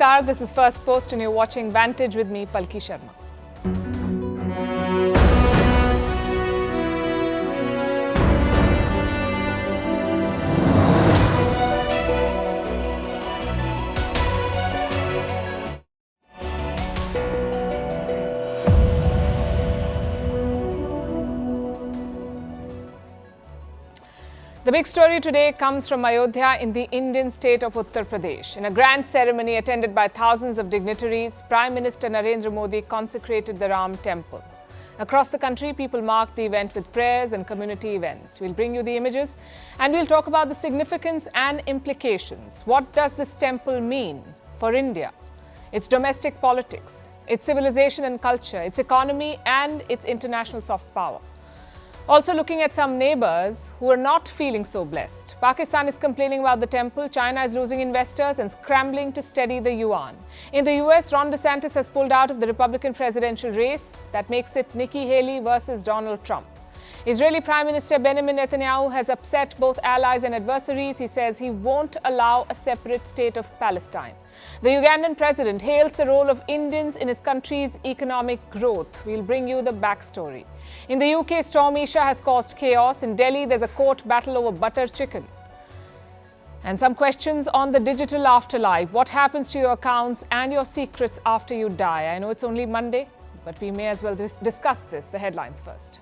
Namaskar, this is Firstpost and you're watching Vantage with me, Palki Sharma. The big story today comes from Ayodhya in the Indian state of Uttar Pradesh. In a grand ceremony attended by thousands of dignitaries, Prime Minister Narendra Modi consecrated the Ram temple. Across the country, people marked the event with prayers and community events. We'll bring you the images and we'll talk about the significance and implications. What does this temple mean for India, its domestic politics, its civilization and culture, its economy and its international soft power? Also looking at some neighbors who are not feeling so blessed. Pakistan is complaining about the temple, China is losing investors and scrambling to steady the yuan. In the US, DeSantis has pulled out of the Republican presidential race. That makes it Nikki Haley versus Donald Trump. Israeli Prime Minister Benjamin Netanyahu has upset both allies and adversaries. He says he won't allow a separate state of Palestine. The Ugandan president hails the role of Indians in his country's economic growth. We'll bring you the backstory. In the UK, Storm Isha has caused chaos. In Delhi, there's a court battle over butter chicken. And some questions on the digital afterlife. What happens to your accounts and your secrets after you die? I know it's only Monday, but we may as well discuss this. The headlines first.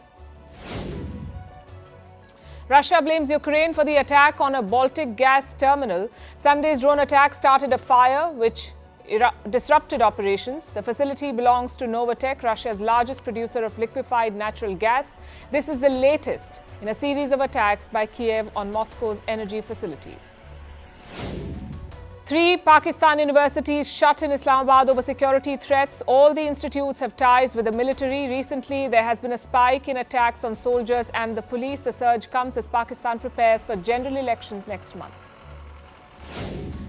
Russia blames Ukraine for the attack on a Baltic gas terminal. Sunday's drone attack started a fire which disrupted operations. The facility belongs to Novatek, Russia's largest producer of liquefied natural gas. This is the latest in a series of attacks by Kiev on Moscow's energy facilities. 3 Pakistan universities shut in Islamabad over security threats. All the institutes have ties with the military. Recently, there has been a spike in attacks on soldiers and the police. The surge comes as Pakistan prepares for general elections next month.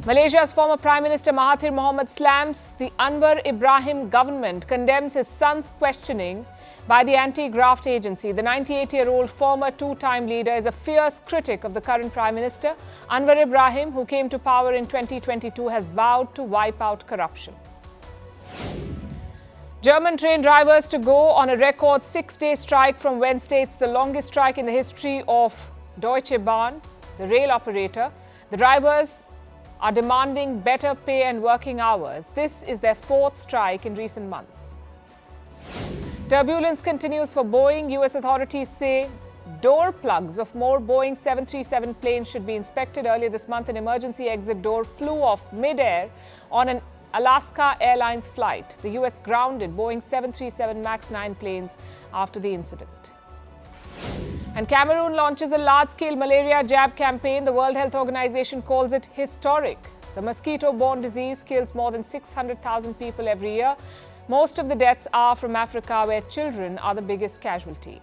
Malaysia's former Prime Minister Mahathir Mohamad slams the Anwar Ibrahim government, condemns his son's questioning by the anti-graft agency. The 98-year-old former two-time leader is a fierce critic of the current Prime Minister. Anwar Ibrahim, who came to power in 2022, has vowed to wipe out corruption. German train drivers to go on a record 6-day strike from Wednesday. It's the longest strike in the history of Deutsche Bahn, the rail operator. The drivers are demanding better pay and working hours. This is their 4th strike in recent months. Turbulence continues for Boeing. US authorities say door plugs of more Boeing 737 planes should be inspected. Earlier this month, an emergency exit door flew off mid-air on an Alaska Airlines flight. The US grounded Boeing 737 MAX 9 planes after the incident. And Cameroon launches a large-scale malaria jab campaign. The World Health Organization calls it historic. The mosquito-borne disease kills more than 600,000 people every year. Most of the deaths are from Africa, where children are the biggest casualty.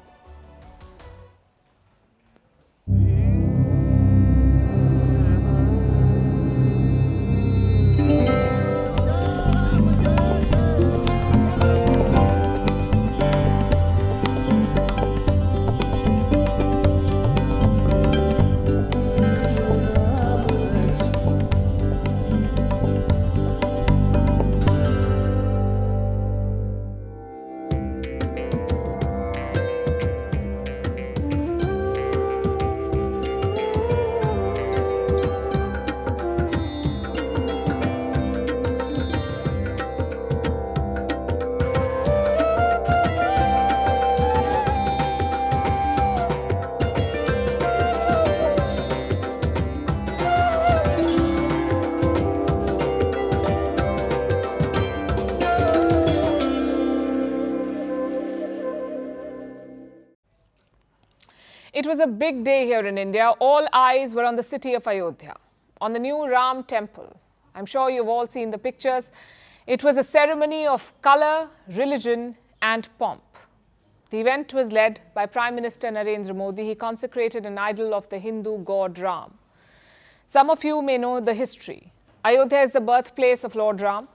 It was a big day here in India. All eyes were on the city of Ayodhya, on the new Ram temple. I'm sure you've all seen the pictures. It was a ceremony of color, religion and pomp. The event was led by Prime Minister Narendra Modi. He consecrated an idol of the Hindu god Ram. Some of you may know the history. Ayodhya is the birthplace of Lord Ram.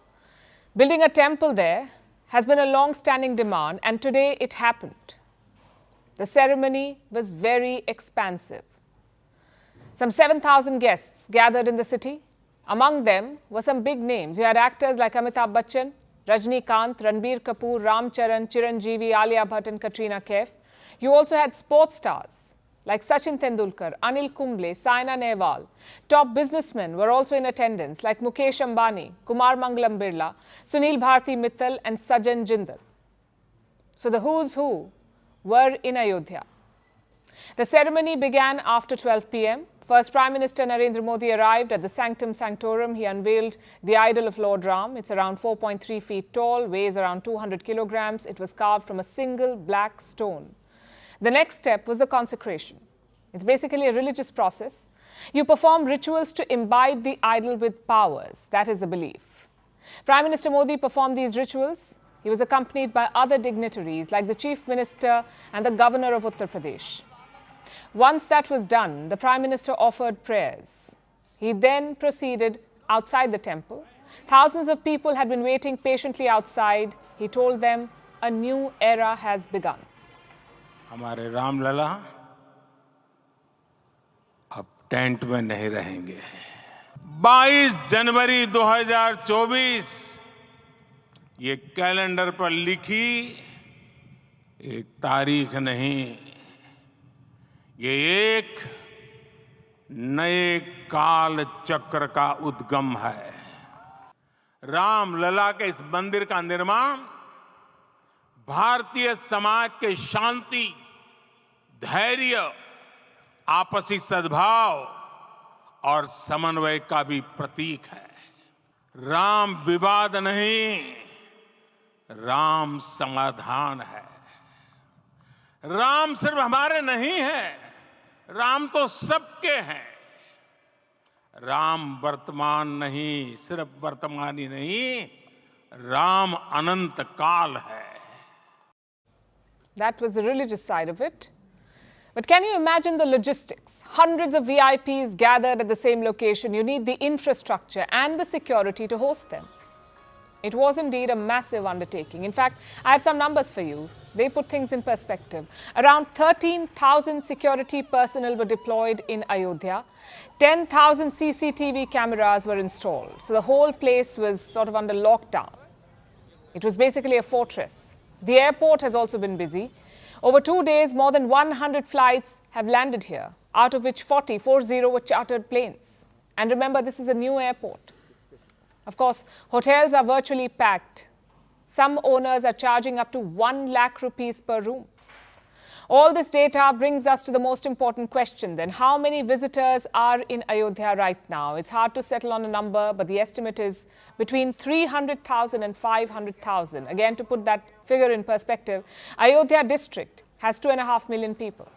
Building a temple there has been a long-standing demand, and today it happened. The ceremony was very expansive. Some 7,000 guests gathered in the city. Among them were some big names. You had actors like Amitabh Bachchan, Rajnikant, Ranbir Kapoor, Ram Charan, Chiranjeevi, Alia Bhatt and Katrina Kaif. You also had sports stars like Sachin Tendulkar, Anil Kumble, Saina Nehwal. Top businessmen were also in attendance like Mukesh Ambani, Kumar Mangalam Birla, Sunil Bharti Mittal and Sajan Jindal. So the who's who were in Ayodhya. The ceremony began after 12 p.m. First, Prime Minister Narendra Modi arrived at the sanctum sanctorum. He unveiled the idol of Lord Ram. It's around 4.3 feet tall, weighs around 200 kilograms. It was carved from a single black stone. The next step was the consecration. It's basically a religious process. You perform rituals to imbibe the idol with powers. That is the belief. Prime Minister Modi performed these rituals. He was accompanied by other dignitaries like the Chief Minister and the Governor of Uttar Pradesh. Once that was done, the Prime Minister offered prayers. He then proceeded outside the temple. Thousands of people had been waiting patiently outside. He told them a new era has begun. हमारे राम लला अब tent में नहीं रहेंगे। 22 जनवरी 2024 ये calendar पर लिखी एक तारीख नहीं, ये एक नए काल चक्र का उद्गम है। राम लला के इस मंदिर का निर्माण भारतीय समाज के शांति, धैर्य, आपसी सद्भाव और समन्वय का भी प्रतीक है। राम विवाद नहीं, राम समाधान है। राम सिर्फ हमारे नहीं है, राम तो सबके हैं। राम वर्तमान नहीं, सिर्फ वर्तमान ही नहीं, राम अनंत काल है। That was the religious side of it. But can you imagine the logistics? Hundreds of VIPs gathered at the same location. You need the infrastructure and the security to host them. It was indeed a massive undertaking. In fact, I have some numbers for you. They put things in perspective. Around 13,000 security personnel were deployed in Ayodhya. 10,000 CCTV cameras were installed. So the whole place was sort of under lockdown. It was basically a fortress. The airport has also been busy. Over 2 days, more than 100 flights have landed here, out of which 40 were chartered planes. And remember, this is a new airport. Of course, hotels are virtually packed. Some owners are charging up to 1 lakh rupees per room. All this data brings us to the most important question then. How many visitors are in Ayodhya right now? It's hard to settle on a number, but the estimate is between 300,000 and 500,000. Again, to put that figure in perspective, Ayodhya district has 2.5 million people.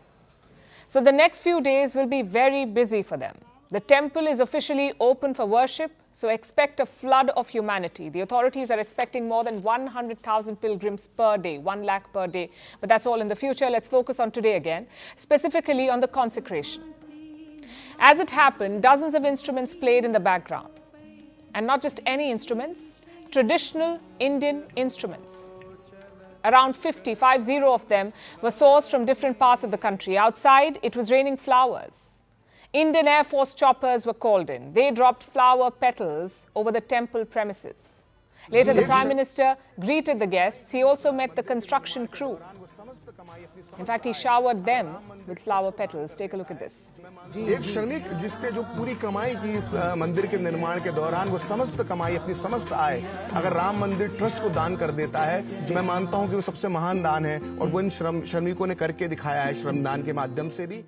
So the next few days will be very busy for them. The temple is officially open for worship, so expect a flood of humanity. The authorities are expecting more than 100,000 pilgrims per day, 1 lakh per day. But that's all in the future. Let's focus on today again, specifically on the consecration. As it happened, dozens of instruments played in the background. And not just any instruments, traditional Indian instruments. Around 50 of them were sourced from different parts of the country. Outside, it was raining flowers. Indian Air Force choppers were called in. They dropped flower petals over the temple premises. Later, the Prime Minister greeted the guests. He also met the construction crew. In fact, he showered them with flower petals. Take a look at this. एक श्रमिक जिसने जो पूरी कमाई की इस मंदिर के निर्माण के दौरान, वो समस्त कमाई, अपनी समस्त आय अगर राम मंदिर ट्रस्ट को दान कर देता है, मैं मानता हूं कि वो सबसे महान दान है और वो इन श्रमिकों ने करके दिखाया है श्रमदान के माध्यम से भी.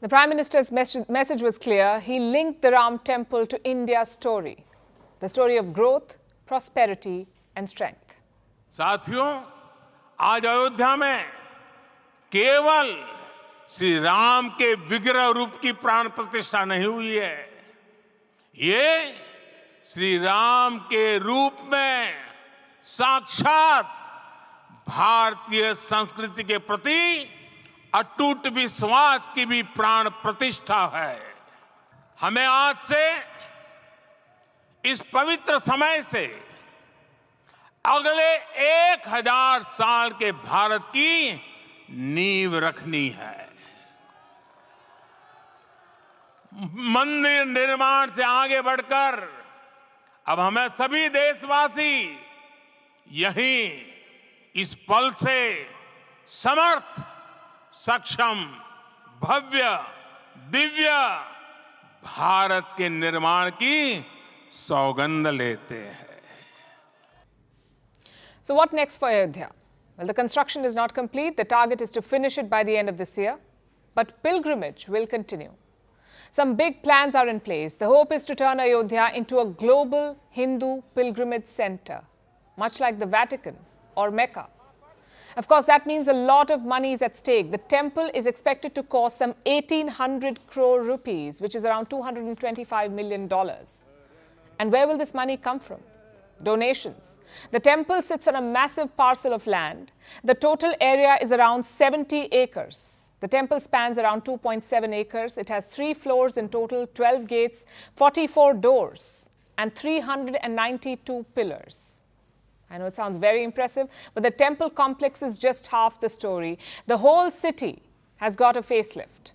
The Prime Minister's message was clear. He linked the Ram Temple to India's story, the story of growth, prosperity and strength. साथियों, आज अयोध्या में केवल श्री राम के विग्रह रूप की प्राण प्रतिष्ठा नहीं हुई है, ये श्री राम के रूप में साक्षात भारतीय संस्कृति के प्रति अटूट विश्वास की भी प्राण प्रतिष्ठा है. हमें आज से इस पवित्र समय से अगले 1000 साल के भारत की नींव रखनी है. मंदिर निर्माण से आगे बढ़कर अब हमें सभी देशवासी यही इस पल से समर्थ, सक्षम, भव्य, दिव्य भारत के निर्माण की सौगंध लेते हैं. So what next for Ayodhya? Well, the construction is not complete. The target is to finish it by the end of this year. But pilgrimage will continue. Some big plans are in place. The hope is to turn Ayodhya into a global Hindu pilgrimage center, much like the Vatican or Mecca. Of course, that means a lot of money is at stake. The temple is expected to cost some 1,800 crore rupees, which is around $225 million. And where will this money come from? Donations. The temple sits on a massive parcel of land. The total area is around 70 acres. The temple spans around 2.7 acres. It has 3 floors in total, 12 gates, 44 doors, and 392 pillars. I know it sounds very impressive, but the temple complex is just half the story. The whole city has got a facelift.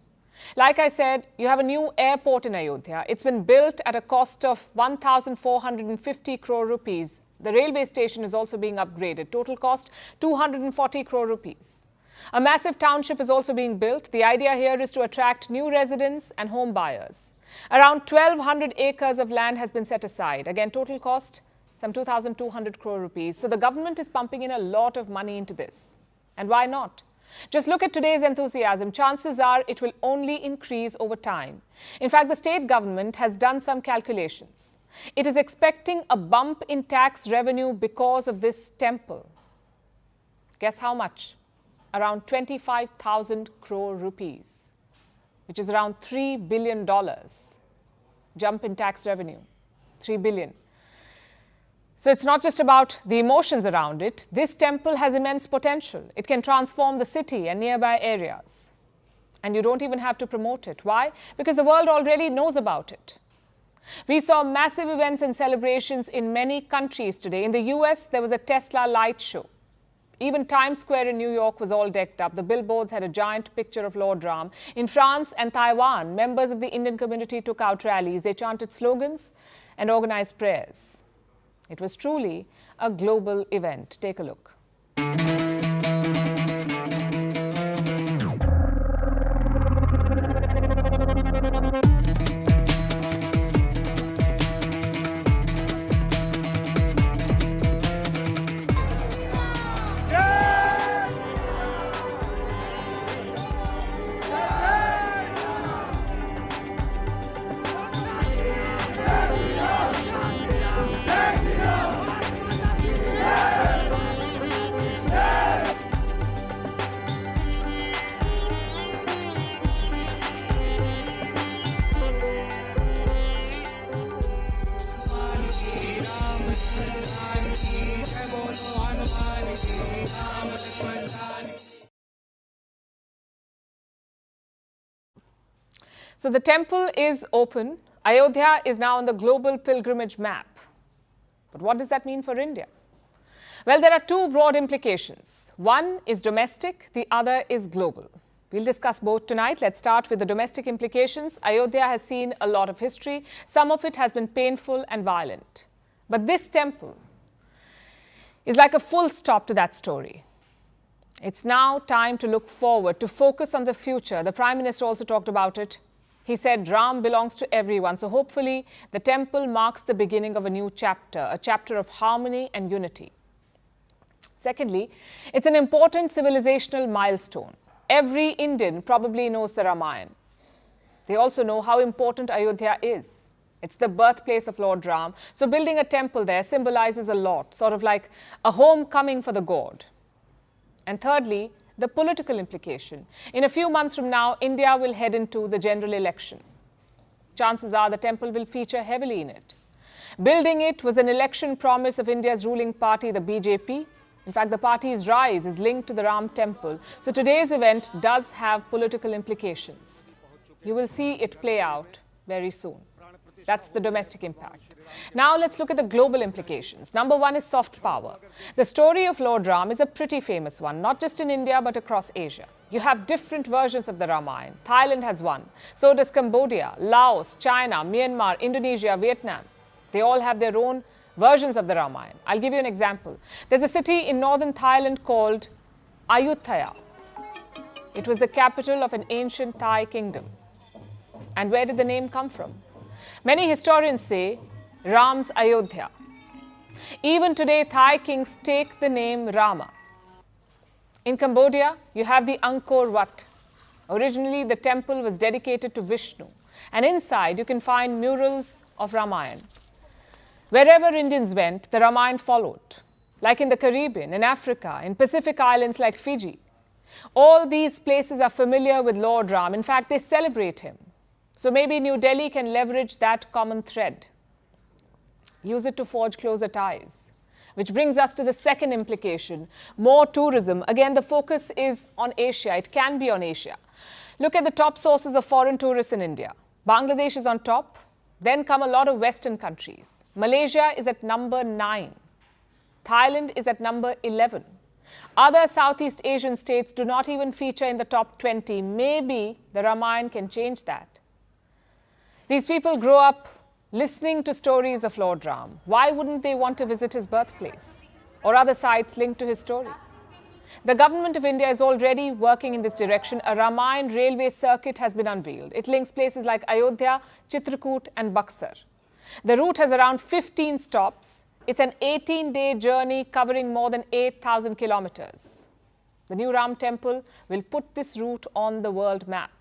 Like I said, you have a new airport in Ayodhya. It's been built at a cost of 1,450 crore rupees. The railway station is also being upgraded. Total cost 240 crore rupees. A massive township is also being built. The idea here is to attract new residents and home buyers. Around 1,200 acres of land has been set aside. Again, total cost some 2,200 crore rupees. So the government is pumping in a lot of money into this. And why not? Just look at today's enthusiasm. Chances are it will only increase over time. In fact, the state government has done some calculations. It is expecting a bump in tax revenue because of this temple. Guess how much? Around 25,000 crore rupees, which is around $3 billion. Jump in tax revenue, 3 billion. So it's not just about the emotions around it. This temple has immense potential. It can transform the city and nearby areas. And you don't even have to promote it. Why? Because the world already knows about it. We saw massive events and celebrations in many countries today. In the US, there was a Tesla light show. Even Times Square in New York was all decked up. The billboards had a giant picture of Lord Ram. In France and Taiwan, members of the Indian community took out rallies. They chanted slogans and organized prayers. It was truly a global event. Take a look. So the temple is open. Ayodhya is now on the global pilgrimage map. But what does that mean for India? Well, there are 2 broad implications. One is domestic, the other is global. We'll discuss both tonight. Let's start with the domestic implications. Ayodhya has seen a lot of history. Some of it has been painful and violent. But this temple is like a full stop to that story. It's now time to look forward, to focus on the future. The Prime Minister also talked about it. He said Ram belongs to everyone. So hopefully the temple marks the beginning of a new chapter, a chapter of harmony and unity. Secondly, it's an important civilizational milestone. Every Indian probably knows the Ramayana. They also know how important Ayodhya is. It's the birthplace of Lord Ram. So building a temple there symbolizes a lot, sort of like a homecoming for the god. And thirdly, the political implication. In a few months from now, India will head into the general election. Chances are the temple will feature heavily in it. Building it was an election promise of India's ruling party, the BJP. In fact, the party's rise is linked to the Ram temple. So today's event does have political implications. You will see it play out very soon. That's the domestic impact. Now let's look at the global implications. Number one is soft power. The story of Lord Ram is a pretty famous one, not just in India but across Asia. You have different versions of the Ramayana. Thailand has one. So does Cambodia, Laos, China, Myanmar, Indonesia, Vietnam. They all have their own versions of the Ramayana. I'll give you an example. There's a city in northern Thailand called Ayodhya. It was the capital of an ancient Thai kingdom. And where did the name come from? Many historians say Ram's Ayodhya. Even today, Thai kings take the name Rama. In Cambodia, you have the Angkor Wat. Originally, the temple was dedicated to Vishnu. And inside, you can find murals of Ramayana. Wherever Indians went, the Ramayana followed. Like in the Caribbean, in Africa, in Pacific islands like Fiji. All these places are familiar with Lord Ram. In fact, they celebrate him. So maybe New Delhi can leverage that common thread. Use it to forge closer ties. Which brings us to the second implication, more tourism. Again, the focus is on Asia. It can be on Asia. Look at the top sources of foreign tourists in India. Bangladesh is on top. Then come a lot of Western countries. Malaysia is at number 9. Thailand is at number 11. Other Southeast Asian states do not even feature in the top 20. Maybe the Ramayana can change that. These people grow up listening to stories of Lord Ram. Why wouldn't they want to visit his birthplace or other sites linked to his story? The government of India is already working in this direction. A Ramayana railway circuit has been unveiled. It links places like Ayodhya, Chitrakoot and Buxar. The route has around 15 stops. It's an 18-day journey covering more than 8,000 kilometers. The new Ram temple will put this route on the world map.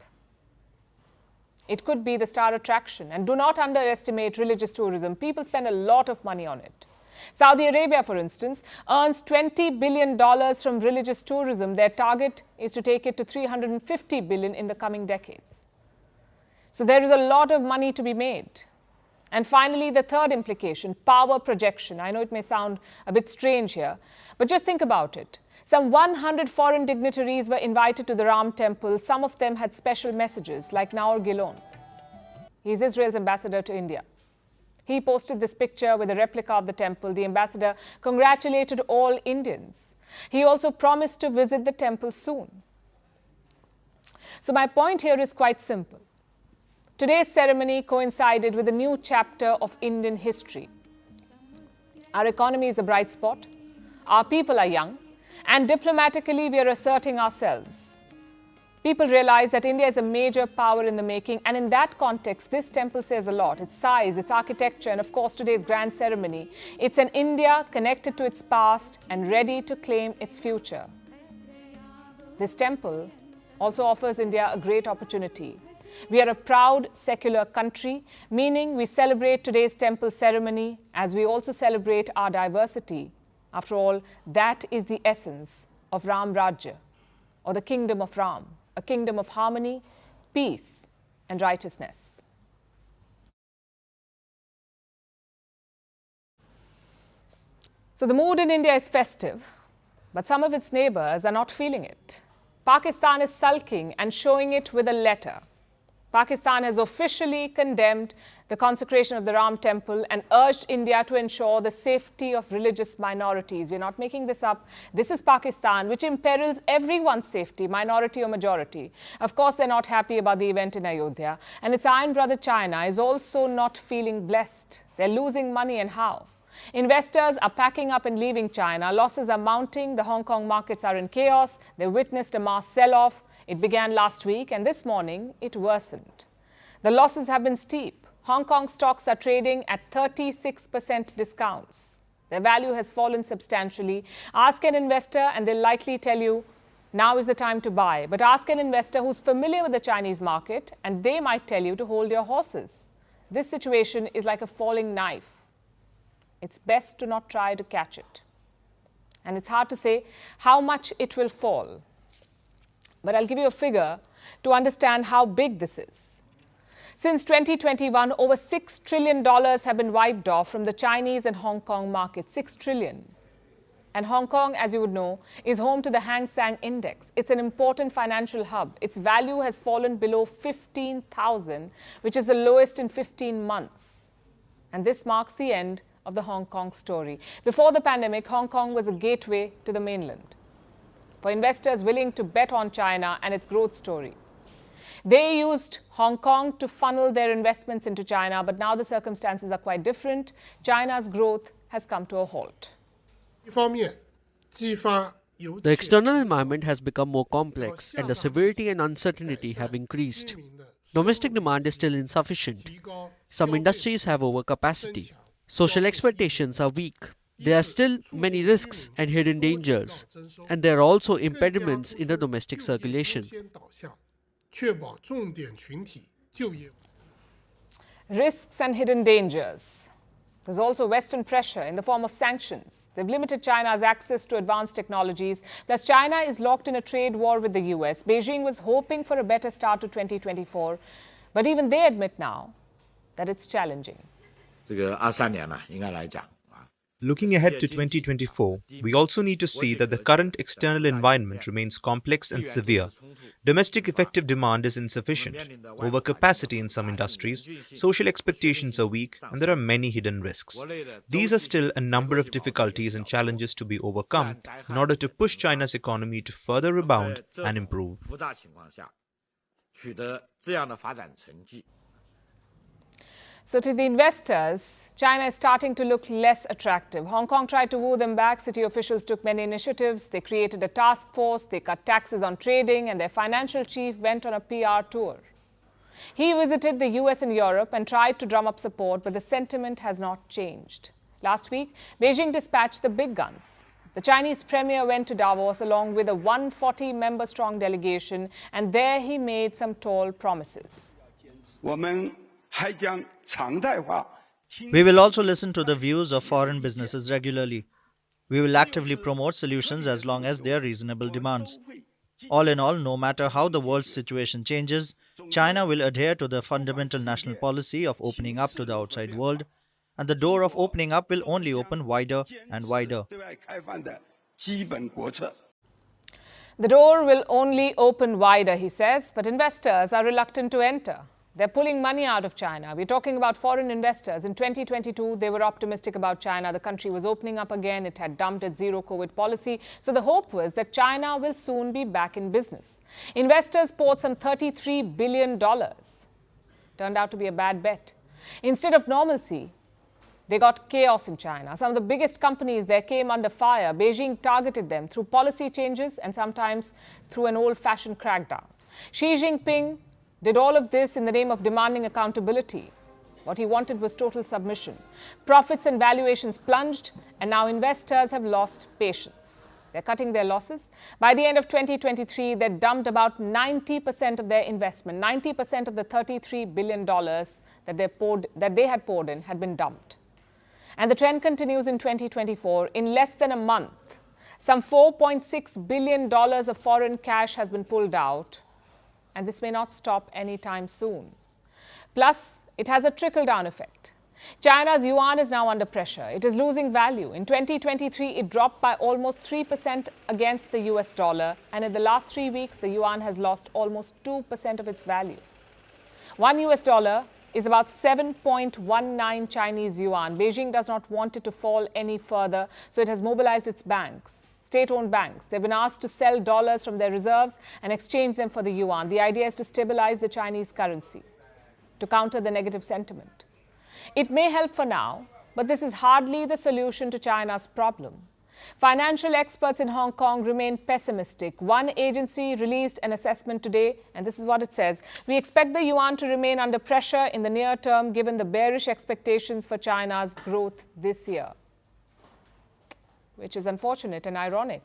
It could be the star attraction. And do not underestimate religious tourism. People spend a lot of money on it. Saudi Arabia, for instance, earns $20 billion from religious tourism. Their target is to take it to $350 billion in the coming decades. So there is a lot of money to be made. And finally, the third implication, power projection. I know it may sound a bit strange here, but just think about it. Some 100 foreign dignitaries were invited to the Ram temple. Some of them had special messages, like Naor Gilon. He's Israel's ambassador to India. He posted this picture with a replica of the temple. The ambassador congratulated all Indians. He also promised to visit the temple soon. So my point here is quite simple. Today's ceremony coincided with a new chapter of Indian history. Our economy is a bright spot. Our people are young. And diplomatically, we are asserting ourselves. People realize that India is a major power in the making, and in that context, this temple says a lot. Its size, its architecture, and of course today's grand ceremony. It's an India connected to its past and ready to claim its future. This temple also offers India a great opportunity. We are a proud secular country, meaning we celebrate today's temple ceremony as we also celebrate our diversity. After all, that is the essence of Ram Rajya, or the kingdom of Ram, a kingdom of harmony, peace, and righteousness. So the mood in India is festive, but some of its neighbors are not feeling it. Pakistan is sulking and showing it with a letter. Pakistan has officially condemned the consecration of the Ram temple and urged India to ensure the safety of religious minorities. We're not making this up. This is Pakistan, which imperils everyone's safety, minority or majority. Of course, they're not happy about the event in Ayodhya. And its iron brother China is also not feeling blessed. They're losing money, and how? Investors are packing up and leaving China. Losses are mounting. The Hong Kong markets are in chaos. They witnessed a mass sell-off. It began last week, and this morning it worsened. The losses have been steep. Hong Kong stocks are trading at 36% discounts. Their value has fallen substantially. Ask an investor and they'll likely tell you, now is the time to buy. But ask an investor who's familiar with the Chinese market and they might tell you to hold your horses. This situation is like a falling knife. It's best to not try to catch it. And it's hard to say how much it will fall. But I'll give you a figure to understand how big this is. Since 2021, over $6 trillion have been wiped off from the Chinese and Hong Kong markets. $6 trillion. And Hong Kong, as you would know, is home to the Hang Seng Index. It's an important financial hub. Its value has fallen below 15,000, which is the lowest in 15 months. And this marks the end of the Hong Kong story. Before the pandemic, Hong Kong was a gateway to the mainland for investors willing to bet on China and its growth story. They used Hong Kong to funnel their investments into China, but now the circumstances are quite different. China's growth has come to a halt. The external environment has become more complex and the severity and uncertainty have increased. Domestic demand is still insufficient. Some industries have overcapacity. Social expectations are weak. There are still many risks and hidden dangers, and there are also impediments in the domestic circulation. Risks and hidden dangers. There's also Western pressure in the form of sanctions. They've limited China's access to advanced technologies. Plus, China is locked in a trade war with the US. Beijing was hoping for a better start to 2024, but even they admit now that it's challenging. Looking ahead to 2024, we also need to see that the current external environment remains complex and severe. Domestic effective demand is insufficient, overcapacity in some industries, social expectations are weak, and there are many hidden risks. These are still a number of difficulties and challenges to be overcome in order to push China's economy to further rebound and improve. So to the investors, China is starting to look less attractive. Hong Kong tried to woo them back. City officials took many initiatives. They created a task force. They cut taxes on trading, and their financial chief went on a PR tour. He visited the US and Europe and tried to drum up support, but the sentiment has not changed. Last week, Beijing dispatched the big guns. The Chinese premier went to Davos along with a 140-member-strong delegation, and there he made some tall promises. We will also listen to the views of foreign businesses regularly. We will actively promote solutions as long as they are reasonable demands. All in all, no matter how the world's situation changes, China will adhere to the fundamental national policy of opening up to the outside world, and the door of opening up will only open wider and wider. The door will only open wider, he says, but investors are reluctant to enter. They're pulling money out of China. We're talking about foreign investors. In 2022, they were optimistic about China. The country was opening up again. It had dumped its zero-COVID policy. So the hope was that China will soon be back in business. Investors poured some $33 billion. Turned out to be a bad bet. Instead of normalcy, they got chaos in China. Some of the biggest companies there came under fire. Beijing targeted them through policy changes and sometimes through an old-fashioned crackdown. Xi Jinping did all of this in the name of demanding accountability. What he wanted was total submission. Profits and valuations plunged, and now investors have lost patience. They're cutting their losses. By the end of 2023, they dumped about 90% of their investment. 90% of the $33 billion that they had poured in had been dumped. And the trend continues in 2024. In less than a month, some $4.6 billion of foreign cash has been pulled out. And this may not stop anytime soon. Plus, it has a trickle-down effect. China's yuan is now under pressure. It is losing value. In 2023, it dropped by almost 3% against the US dollar. And in the last 3 weeks, the yuan has lost almost 2% of its value. $1 US is about 7.19 Chinese yuan. Beijing does not want it to fall any further, so it has mobilized its banks. State-owned banks. They've been asked to sell dollars from their reserves and exchange them for the yuan. The idea is to stabilize the Chinese currency, to counter the negative sentiment. It may help for now, but this is hardly the solution to China's problem. Financial experts in Hong Kong remain pessimistic. One agency released an assessment today, and this is what it says. We expect the yuan to remain under pressure in the near term, given the bearish expectations for China's growth this year. Which is unfortunate and ironic.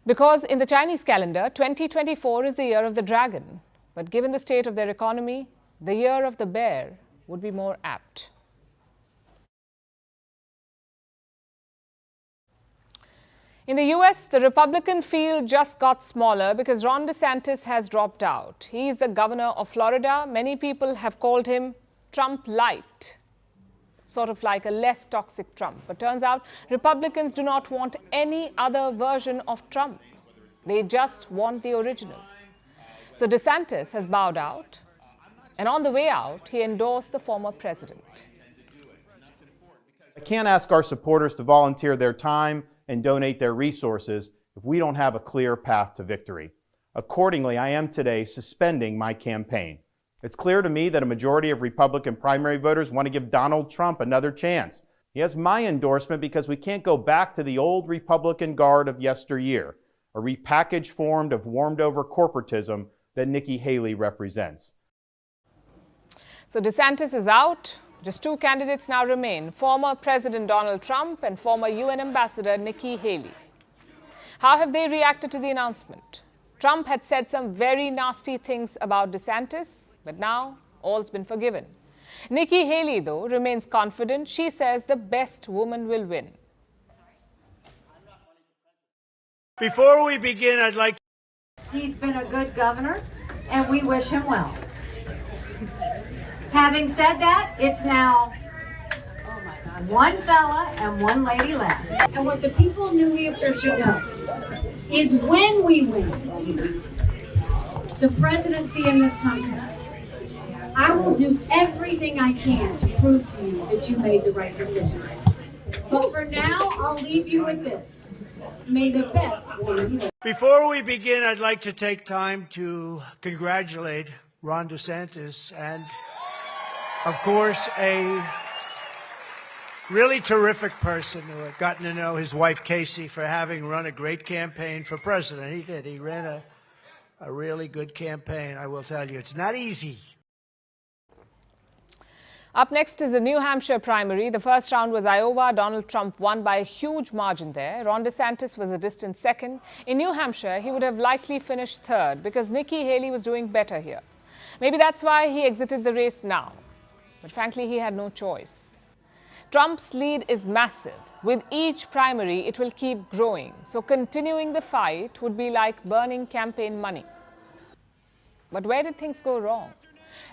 Because in the Chinese calendar, 2024 is the year of the dragon. But given the state of their economy, the year of the bear would be more apt. In the US, the Republican field just got smaller because Ron DeSantis has dropped out. He is the governor of Florida. Many people have called him Trump light. sort of like a less toxic Trump. But turns out Republicans do not want any other version of Trump. They just want the original. So DeSantis has bowed out, and on the way out, he endorsed the former president. I can't ask our supporters to volunteer their time and donate their resources if we don't have a clear path to victory. Accordingly, I am today suspending my campaign. It's clear to me that a majority of Republican primary voters want to give Donald Trump another chance. He has my endorsement because we can't go back to the old Republican guard of yesteryear, a repackaged form of warmed-over corporatism that Nikki Haley represents. So DeSantis is out. Just two candidates now remain, former President Donald Trump and former UN Ambassador Nikki Haley. How have they reacted to the announcement? Trump had said some very nasty things about DeSantis, but now all's been forgiven. Nikki Haley, though, remains confident. She says the best woman will win. Before we begin, I'd like to... He's been a good governor, and we wish him well. Having said that, it's now one fella and one lady left. And what the people of New Hampshire should know is when we win the presidency in this country, I will do everything I can to prove to you that you made the right decision. But for now, I'll leave you with this. May the best woman win. Before we begin, I'd like to take time to congratulate Ron DeSantis and, of course, a really terrific person who had gotten to know his wife, Casey, for having run a great campaign for president. He did. He ran a really good campaign, I will tell you. It's not easy. Up next is the New Hampshire primary. The first round was Iowa. Donald Trump won by a huge margin there. Ron DeSantis was a distant second. In New Hampshire, he would have likely finished third because Nikki Haley was doing better here. Maybe that's why he exited the race now. But frankly, he had no choice. Trump's lead is massive. With each primary, it will keep growing. So continuing the fight would be like burning campaign money. But where did things go wrong?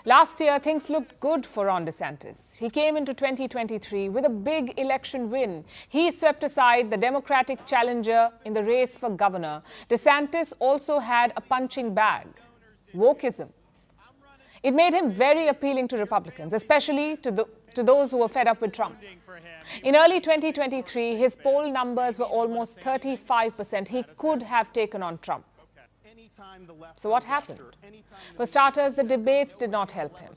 Last year, things looked good for Ron DeSantis. He came into 2023 with a big election win. He swept aside the Democratic challenger in the race for governor. DeSantis also had a punching bag: wokeism. It made him very appealing to Republicans, especially to those who were fed up with Trump. In early 2023, his poll numbers were almost 35%. He could have taken on Trump. So what happened? For starters, the debates did not help him.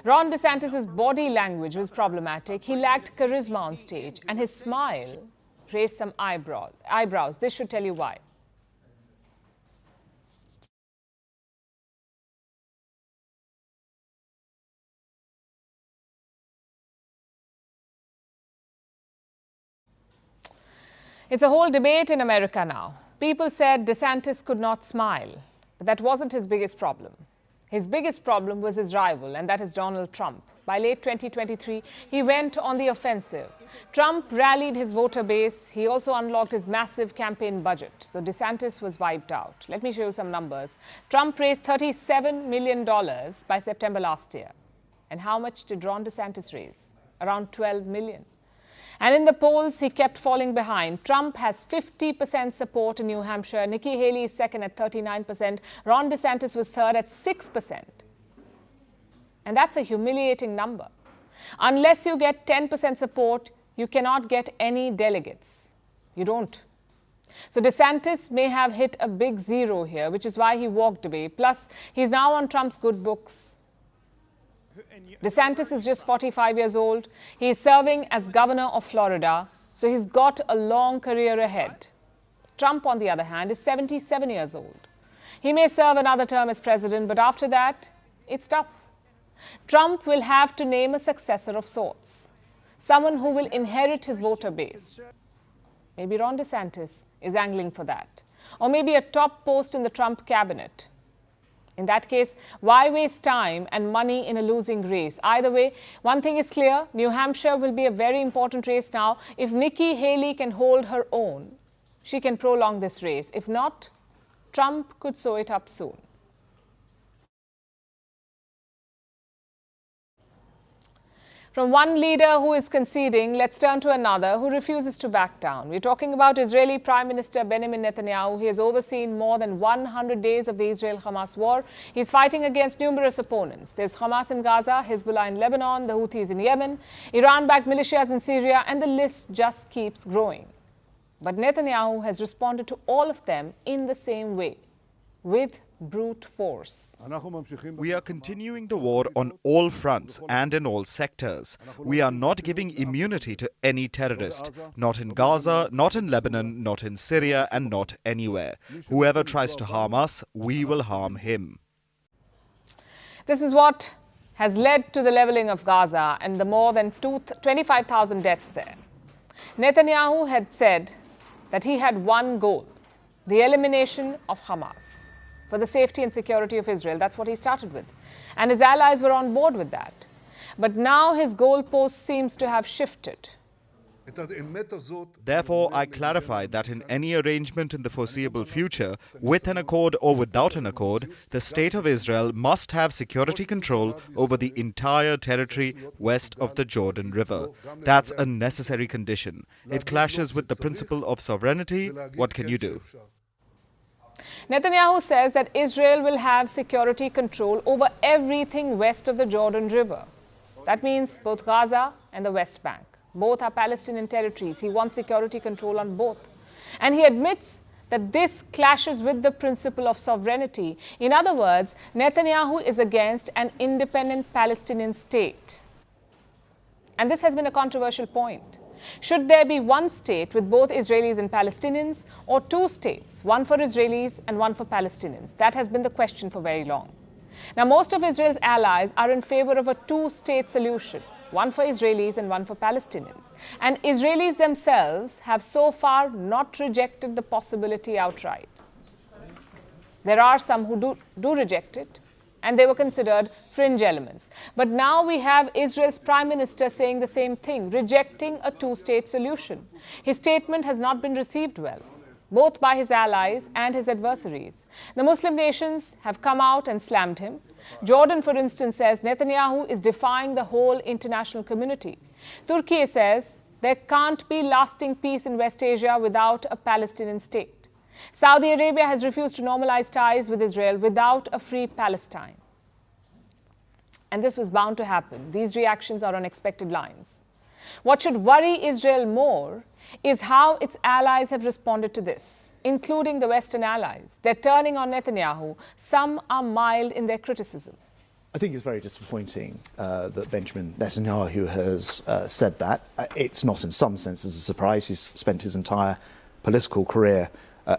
Ron DeSantis' body language was problematic. He lacked charisma on stage, and his smile raised some eyebrows. This should tell you why. It's a whole debate in America now. People said DeSantis could not smile, but that wasn't his biggest problem. His biggest problem was his rival, and that is Donald Trump. By late 2023, he went on the offensive. Trump rallied his voter base. He also unlocked his massive campaign budget. So DeSantis was wiped out. Let me show you some numbers. Trump raised $37 million by September last year. And how much did Ron DeSantis raise? Around $12 million. And in the polls, he kept falling behind. Trump has 50% support in New Hampshire. Nikki Haley is second at 39%. Ron DeSantis was third at 6%. And that's a humiliating number. Unless you get 10% support, you cannot get any delegates. You don't. So DeSantis may have hit a big zero here, which is why he walked away. Plus, he's now on Trump's good books. DeSantis is just 45 years old. He is serving as governor of Florida, so he's got a long career ahead. Trump, on the other hand, is 77 years old. He may serve another term as president, but after that, it's tough. Trump will have to name a successor of sorts, someone who will inherit his voter base. Maybe Ron DeSantis is angling for that, or maybe a top post in the Trump cabinet. In that case, why waste time and money in a losing race? Either way, one thing is clear: New Hampshire will be a very important race now. If Nikki Haley can hold her own, she can prolong this race. If not, Trump could sew it up soon. From one leader who is conceding, let's turn to another who refuses to back down. We're talking about Israeli Prime Minister Benjamin Netanyahu. He has overseen more than 100 days of the Israel-Hamas war. He's fighting against numerous opponents. There's Hamas in Gaza, Hezbollah in Lebanon, the Houthis in Yemen, Iran-backed militias in Syria, and the list just keeps growing. But Netanyahu has responded to all of them in the same way, with brute force. We are continuing the war on all fronts and in all sectors. We are not giving immunity to any terrorist. Not in Gaza, not in Lebanon, not in Syria, and not anywhere. Whoever tries to harm us, we will harm him. This is what has led to the leveling of Gaza and the more than 25,000 deaths there. Netanyahu had said that he had one goal: the elimination of Hamas for the safety and security of Israel. That's what he started with. And his allies were on board with that. But now his goalpost seems to have shifted. Therefore, I clarify that in any arrangement in the foreseeable future, with an accord or without an accord, the State of Israel must have security control over the entire territory west of the Jordan River. That's a necessary condition. It clashes with the principle of sovereignty. What can you do? Netanyahu says that Israel will have security control over everything west of the Jordan River. That means both Gaza and the West Bank. Both are Palestinian territories. He wants security control on both. And he admits that this clashes with the principle of sovereignty. In other words, Netanyahu is against an independent Palestinian state. And this has been a controversial point. Should there be one state with both Israelis and Palestinians, or two states, one for Israelis and one for Palestinians? That has been the question for very long. Now, most of Israel's allies are in favor of a two-state solution, one for Israelis and one for Palestinians. And Israelis themselves have so far not rejected the possibility outright. There are some who do reject it, and they were considered fringe elements. But now we have Israel's Prime Minister saying the same thing, rejecting a two-state solution. His statement has not been received well, both by his allies and his adversaries. The Muslim nations have come out and slammed him. Jordan, for instance, says Netanyahu is defying the whole international community. Turkey says there can't be lasting peace in West Asia without a Palestinian state. Saudi Arabia has refused to normalize ties with Israel without a free Palestine. And this was bound to happen. These reactions are on expected lines. What should worry Israel more is how its allies have responded to this, including the Western allies. They're turning on Netanyahu. Some are mild in their criticism. I think it's very disappointing that Benjamin Netanyahu has said that. It's not in some senses a surprise. He's spent his entire political career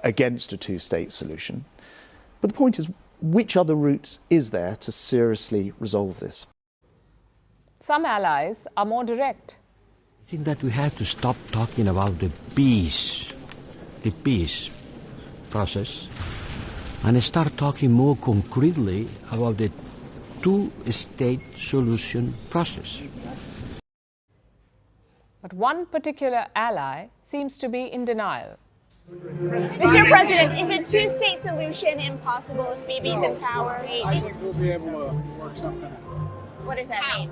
against a two-state solution. But the point is, which other route is there to seriously resolve this? Some allies are more direct. I think that we have to stop talking about the peace process, and start talking more concretely about the two-state solution process. But one particular ally seems to be in denial. Mr. President, is a two-state solution impossible if Bibi's in power? I think we'll be able to work something out. What does that mean?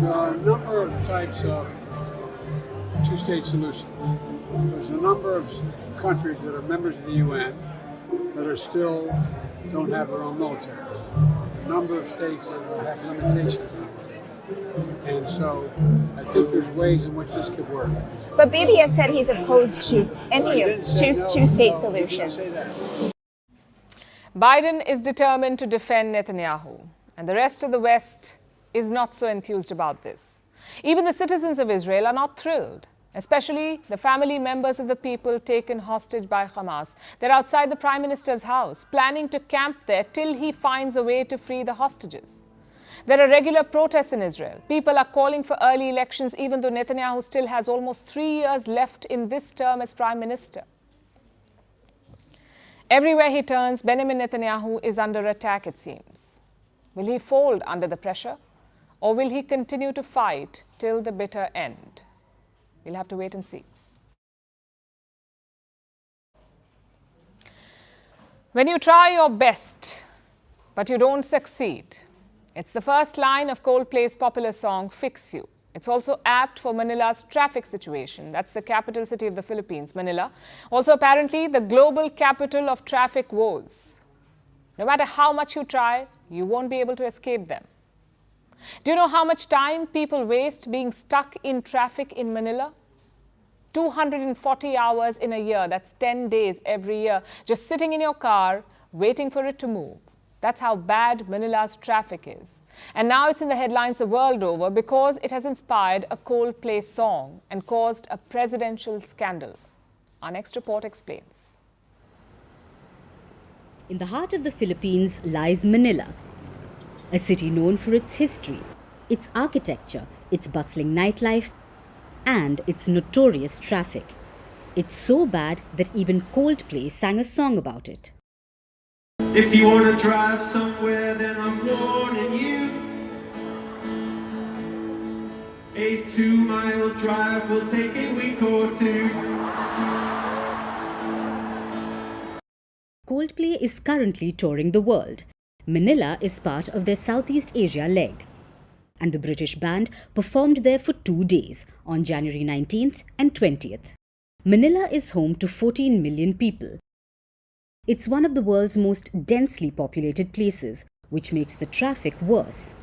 There are a number of types of two-state solutions. There's a number of countries that are members of the UN that are still don't have their own militaries. A number of states that have limitations on it. And so I think there's ways in which this could work. But Bibi has said he's opposed to any of two-state solutions. Biden is determined to defend Netanyahu, and the rest of the West is not so enthused about this. Even the citizens of Israel are not thrilled, especially the family members of the people taken hostage by Hamas. They're outside the Prime Minister's house, planning to camp there till he finds a way to free the hostages. There are regular protests in Israel. People are calling for early elections, even though Netanyahu still has almost 3 years left in this term as Prime Minister. Everywhere he turns, Benjamin Netanyahu is under attack, it seems. Will he fold under the pressure, or will he continue to fight till the bitter end? We'll have to wait and see. When you try your best, but you don't succeed, It's the first line of Coldplay's popular song, Fix You. It's also apt for Manila's traffic situation. That's the capital city of the Philippines, Manila. Also apparently the global capital of traffic woes. No matter how much you try, you won't be able to escape them. Do you know how much time people waste being stuck in traffic in Manila? 240 hours in a year, that's 10 days every year, just sitting in your car, waiting for it to move. That's how bad Manila's traffic is. And now it's in the headlines the world over because it has inspired a Coldplay song and caused a presidential scandal. Our next report explains. In the heart of the Philippines lies Manila, a city known for its history, its architecture, its bustling nightlife, and its notorious traffic. It's so bad that even Coldplay sang a song about it. If you want to drive somewhere, then I'm warning you. A 2-mile drive will take a week or two. Coldplay is currently touring the world. Manila is part of their Southeast Asia leg. And the British band performed there for 2 days, on January 19th and 20th. Manila is home to 14 million people. It's one of the world's most densely populated places, which makes the traffic worse.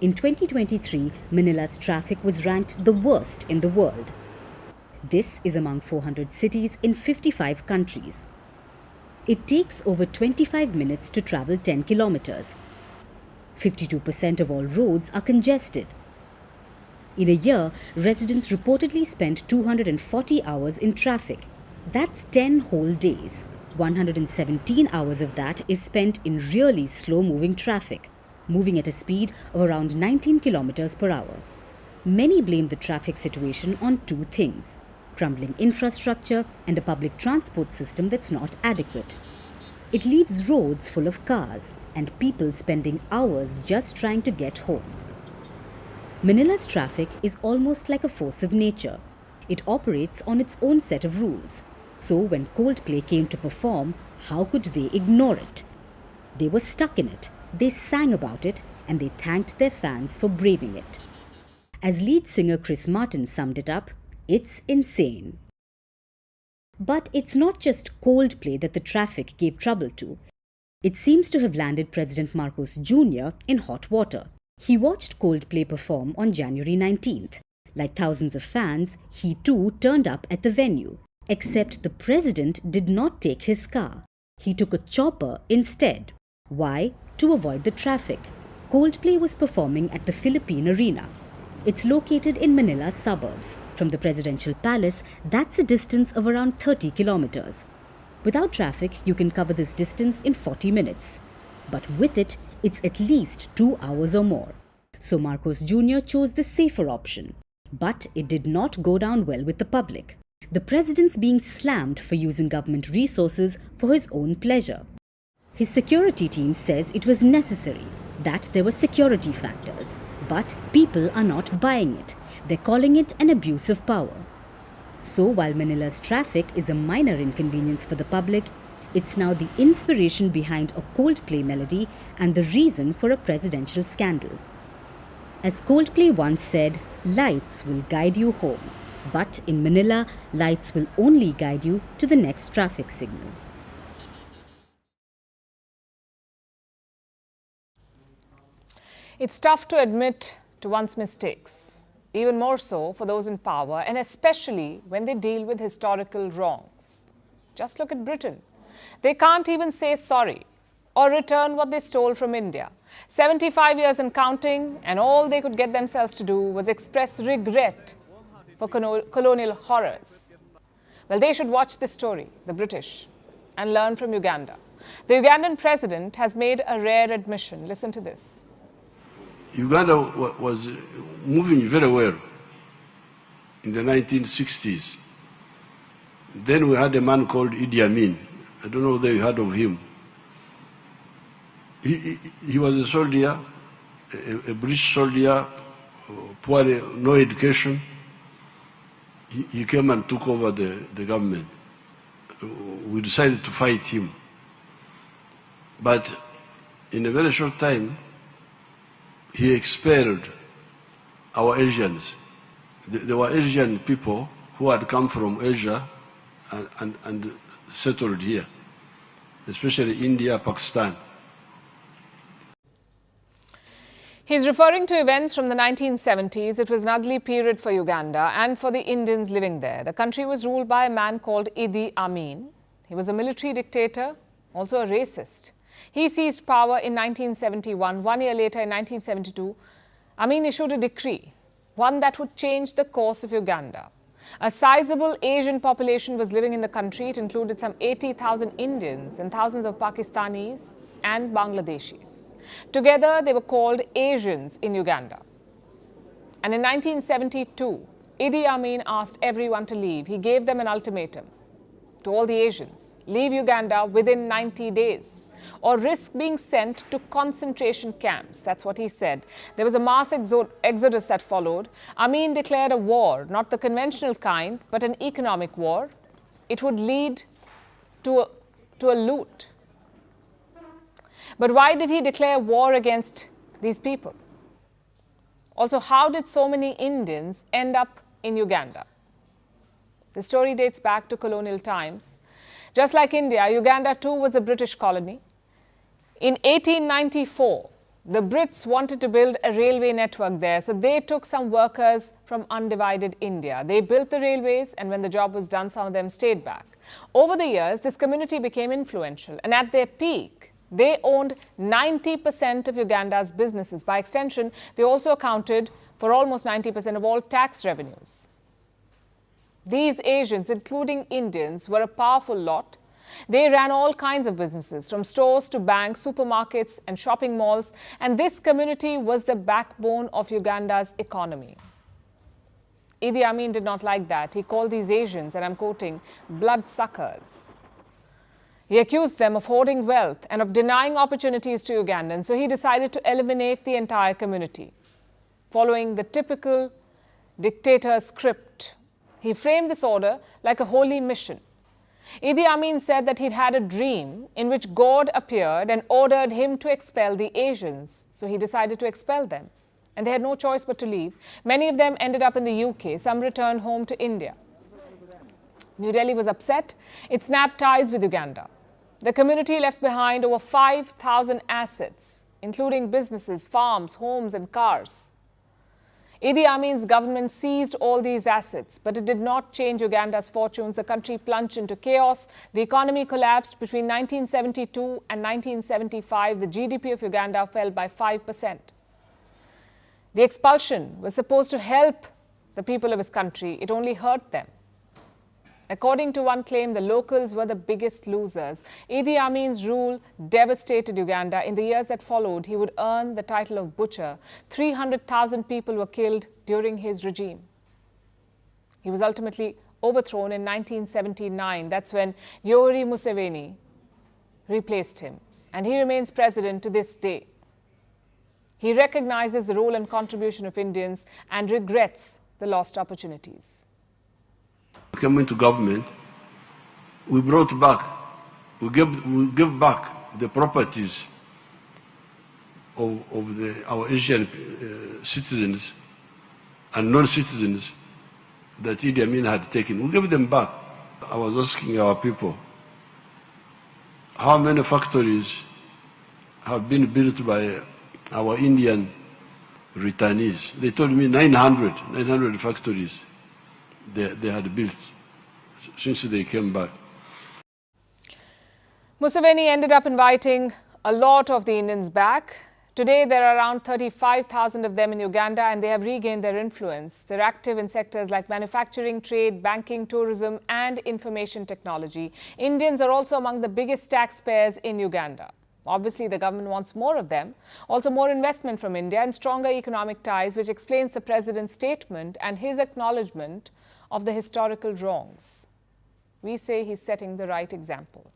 In 2023, Manila's traffic was ranked the worst in the world. This is among 400 cities in 55 countries. It takes over 25 minutes to travel 10 kilometers. 52% of all roads are congested. In a year, residents reportedly spend 240 hours in traffic. That's 10 whole days. 117 hours of that is spent in really slow-moving traffic, moving at a speed of around 19 kilometers per hour. Many blame the traffic situation on two things: crumbling infrastructure and a public transport system that's not adequate. It leaves roads full of cars and people spending hours just trying to get home. Manila's traffic is almost like a force of nature. It operates on its own set of rules. So when Coldplay came to perform, how could they ignore it? They were stuck in it, they sang about it, and they thanked their fans for braving it. As lead singer Chris Martin summed it up, it's insane. But it's not just Coldplay that the traffic gave trouble to. It seems to have landed President Marcos Jr. in hot water. He watched Coldplay perform on January 19th. Like thousands of fans, he too turned up at the venue. Except the president did not take his car. He took a chopper instead. Why? To avoid the traffic. Coldplay was performing at the Philippine Arena. It's located in Manila's suburbs. From the presidential palace, that's a distance of around 30 kilometers. Without traffic, you can cover this distance in 40 minutes. But with it, it's at least 2 hours or more. So Marcos Jr. chose the safer option. But it did not go down well with the public. The president's being slammed for using government resources for his own pleasure. His security team says it was necessary, that there were security factors. But people are not buying it. They're calling it an abuse of power. So while Manila's traffic is a minor inconvenience for the public, it's now the inspiration behind a Coldplay melody and the reason for a presidential scandal. As Coldplay once said, lights will guide you home. But in Manila, lights will only guide you to the next traffic signal. It's tough to admit to one's mistakes, even more so for those in power, and especially when they deal with historical wrongs. Just look at Britain. They can't even say sorry or return what they stole from India. 75 years and counting, and all they could get themselves to do was express regret for colonial horrors. Well, they should watch this story, the British, and learn from Uganda. The Ugandan president has made a rare admission. Listen to this. Uganda was moving very well in the 1960s. Then we had a man called Idi Amin. I don't know whether you heard of him. He was a soldier, a British soldier, poor, no education. He came and took over the government. We decided to fight him. But in a very short time, he expelled our Asians. There were Asian people who had come from Asia and settled here, especially India, Pakistan. He's referring to events from the 1970s. It was an ugly period for Uganda and for the Indians living there. The country was ruled by a man called Idi Amin. He was a military dictator, also a racist. He seized power in 1971. 1 year later, in 1972, Amin issued a decree, one that would change the course of Uganda. A sizable Asian population was living in the country. It included some 80,000 Indians and thousands of Pakistanis and Bangladeshis. Together, they were called Asians in Uganda. And in 1972, Idi Amin asked everyone to leave. He gave them an ultimatum to all the Asians: leave Uganda within 90 days or risk being sent to concentration camps. That's what he said. There was a mass exodus that followed. Amin declared a war, not the conventional kind, but an economic war. It would lead to a loot. But why did he declare war against these people? Also, how did so many Indians end up in Uganda? The story dates back to colonial times. Just like India, Uganda too was a British colony. In 1894, the Brits wanted to build a railway network there, so they took some workers from undivided India. They built the railways, and when the job was done, some of them stayed back. Over the years, this community became influential, and at their peak, they owned 90% of Uganda's businesses. By extension, they also accounted for almost 90% of all tax revenues. These Asians, including Indians, were a powerful lot. They ran all kinds of businesses, from stores to banks, supermarkets and shopping malls. And this community was the backbone of Uganda's economy. Idi Amin did not like that. He called these Asians, and I'm quoting, bloodsuckers. He accused them of hoarding wealth and of denying opportunities to Ugandans, so he decided to eliminate the entire community. Following the typical dictator script, he framed this order like a holy mission. Idi Amin said that he'd had a dream in which God appeared and ordered him to expel the Asians, so he decided to expel them. And they had no choice but to leave. Many of them ended up in the UK. Some returned home to India. New Delhi was upset. It snapped ties with Uganda. The community left behind over 5,000 assets, including businesses, farms, homes, and cars. Idi Amin's government seized all these assets, but it did not change Uganda's fortunes. The country plunged into chaos. The economy collapsed. Between 1972 and 1975, the GDP of Uganda fell by 5%. The expulsion was supposed to help the people of his country. It only hurt them. According to one claim, the locals were the biggest losers. Idi Amin's rule devastated Uganda. In the years that followed, he would earn the title of butcher. 300,000 people were killed during his regime. He was ultimately overthrown in 1979. That's when Yoweri Museveni replaced him. And he remains president to this day. He recognizes the role and contribution of Indians and regrets the lost opportunities. Came into government, we brought back, we give back the properties of our Asian citizens and non-citizens that Idi Amin had taken. We give them back. I was asking our people, how many factories have been built by our Indian returnees? They told me 900 factories they had built since they came back. Museveni ended up inviting a lot of the Indians back. Today, there are around 35,000 of them in Uganda, and they have regained their influence. They're active in sectors like manufacturing, trade, banking, tourism, and information technology. Indians are also among the biggest taxpayers in Uganda. Obviously, the government wants more of them. Also, more investment from India and stronger economic ties, which explains the president's statement and his acknowledgement of the historical wrongs. We say he's setting the right example.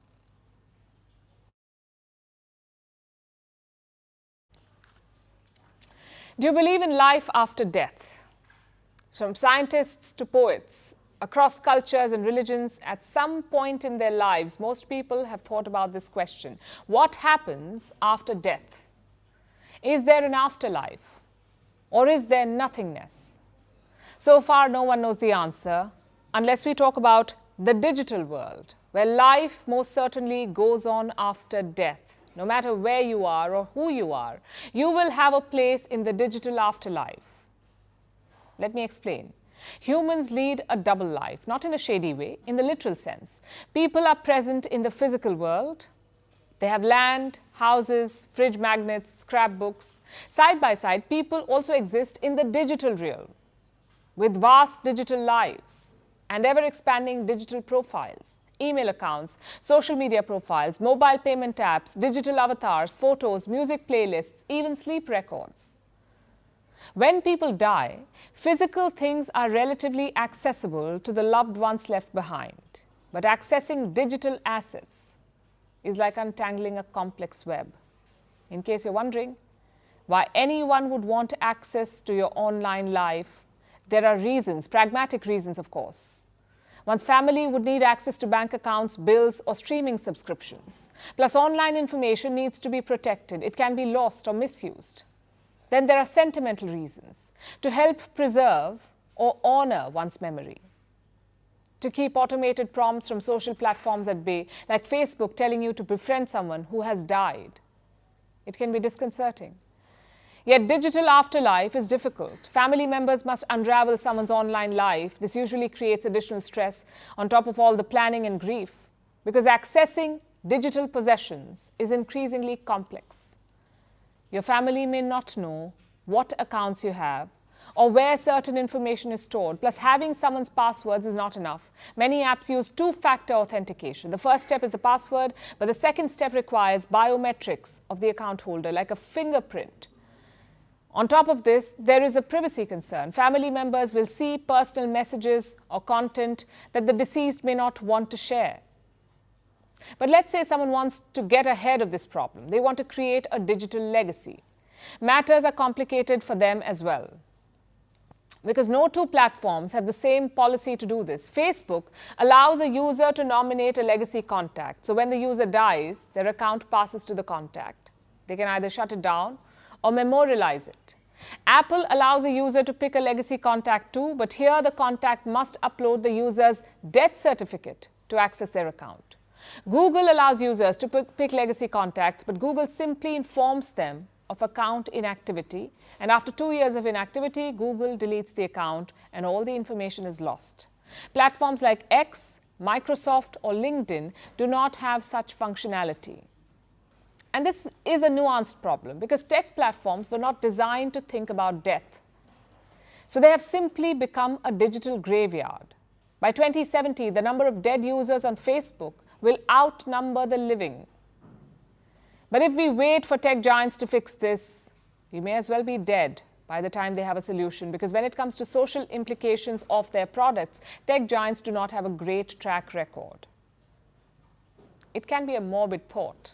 Do you believe in life after death? From scientists to poets, across cultures and religions, at some point in their lives, most people have thought about this question. What happens after death? Is there an afterlife? Or is there nothingness? So far, no one knows the answer, unless we talk about the digital world, where life most certainly goes on after death. No matter where you are or who you are, you will have a place in the digital afterlife. Let me explain. Humans lead a double life, not in a shady way, in the literal sense. People are present in the physical world. They have land, houses, fridge magnets, scrapbooks. Side by side, people also exist in the digital realm, with vast digital lives and ever-expanding digital profiles, email accounts, social media profiles, mobile payment apps, digital avatars, photos, music playlists, even sleep records. When people die, physical things are relatively accessible to the loved ones left behind. But accessing digital assets is like untangling a complex web. In case you're wondering why anyone would want access to your online life, there are reasons, pragmatic reasons, of course. One's family would need access to bank accounts, bills, or streaming subscriptions. Plus, online information needs to be protected. It can be lost or misused. Then there are sentimental reasons to help preserve or honor one's memory. To keep automated prompts from social platforms at bay, like Facebook telling you to befriend someone who has died. It can be disconcerting. Yet digital afterlife is difficult. Family members must unravel someone's online life. This usually creates additional stress on top of all the planning and grief, because accessing digital possessions is increasingly complex. Your family may not know what accounts you have or where certain information is stored. Plus, having someone's passwords is not enough. Many apps use two-factor authentication. The first step is the password, but the second step requires biometrics of the account holder, like a fingerprint. On top of this, there is a privacy concern. Family members will see personal messages or content that the deceased may not want to share. But let's say someone wants to get ahead of this problem. They want to create a digital legacy. Matters are complicated for them as well, because no two platforms have the same policy to do this. Facebook allows a user to nominate a legacy contact. So when the user dies, their account passes to the contact. They can either shut it down or memorialize it. Apple allows a user to pick a legacy contact too, but here the contact must upload the user's death certificate to access their account. Google allows users to pick legacy contacts, but Google simply informs them of account inactivity, and after 2 years of inactivity, Google deletes the account and all the information is lost. Platforms like X, Microsoft, or LinkedIn do not have such functionality. And this is a nuanced problem because tech platforms were not designed to think about death. So they have simply become a digital graveyard. By 2070, the number of dead users on Facebook will outnumber the living. But if we wait for tech giants to fix this, we may as well be dead by the time they have a solution, because when it comes to social implications of their products, tech giants do not have a great track record. It can be a morbid thought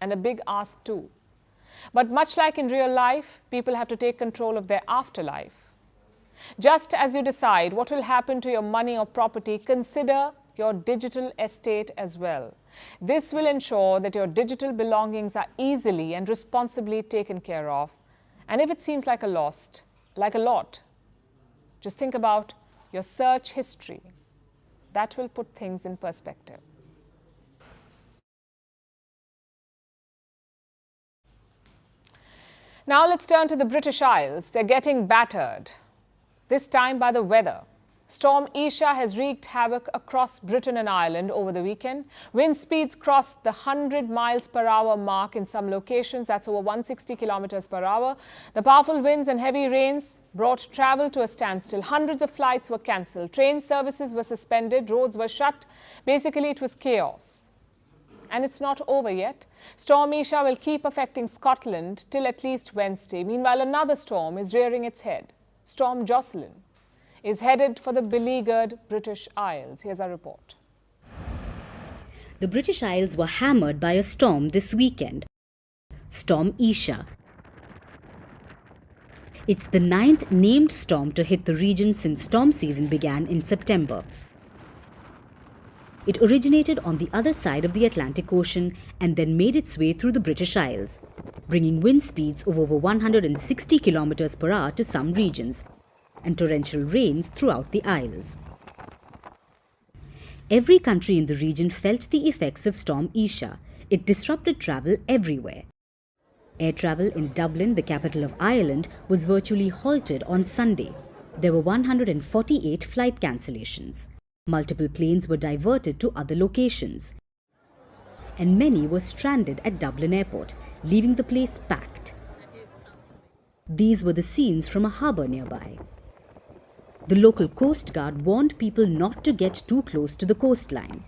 and a big ask too. But much like in real life, people have to take control of their afterlife. Just as you decide what will happen to your money or property, consider your digital estate as well. This will ensure that your digital belongings are easily and responsibly taken care of. And if it seems like a lot, just think about your search history. That will put things in perspective. Now let's turn to the British Isles. They're getting battered, this time by the weather. Storm Isha has wreaked havoc across Britain and Ireland over the weekend. Wind speeds crossed the 100 miles per hour mark in some locations. That's over 160 kilometers per hour. The powerful winds and heavy rains brought travel to a standstill. Hundreds of flights were cancelled. Train services were suspended. Roads were shut. Basically, it was chaos. And it's not over yet. Storm Isha will keep affecting Scotland till at least Wednesday. Meanwhile, another storm is rearing its head. Storm Jocelyn is headed for the beleaguered British Isles. Here's our report. The British Isles were hammered by a storm this weekend. Storm Isha. It's the 9th named storm to hit the region since storm season began in September. It originated on the other side of the Atlantic Ocean and then made its way through the British Isles. bringing wind speeds of over 160 kilometers per hour to some regions and torrential rains throughout the Isles. Every country in the region felt the effects of Storm Isha. It disrupted travel everywhere. Air travel in Dublin, the capital of Ireland, was virtually halted on Sunday. There were 148 flight cancellations. Multiple planes were diverted to other locations. And many were stranded at Dublin Airport, leaving the place packed. These were the scenes from a harbour nearby. The local Coast Guard warned people not to get too close to the coastline.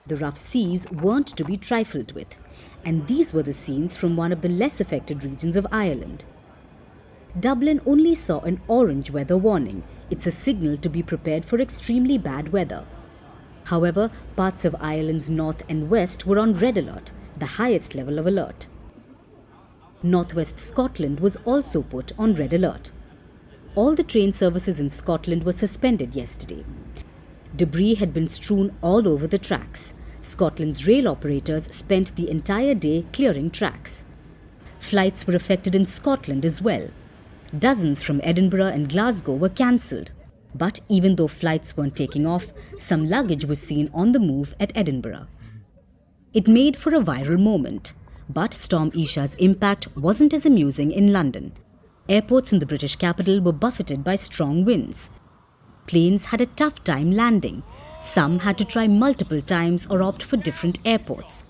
The rough seas weren't to be trifled with, and these were the scenes from one of the less affected regions of Ireland. Dublin only saw an orange weather warning. It's a signal to be prepared for extremely bad weather. However, parts of Ireland's north and west were on red alert, the highest level of alert. Northwest Scotland was also put on red alert. All the train services in Scotland were suspended yesterday. Debris had been strewn all over the tracks. Scotland's rail operators spent the entire day clearing tracks. Flights were affected in Scotland as well. Dozens from Edinburgh and Glasgow were cancelled. But even though flights weren't taking off, some luggage was seen on the move at Edinburgh. It made for a viral moment. But Storm Isha's impact wasn't as amusing in London. Airports in the British capital were buffeted by strong winds. Planes had a tough time landing. Some had to try multiple times or opt for different airports.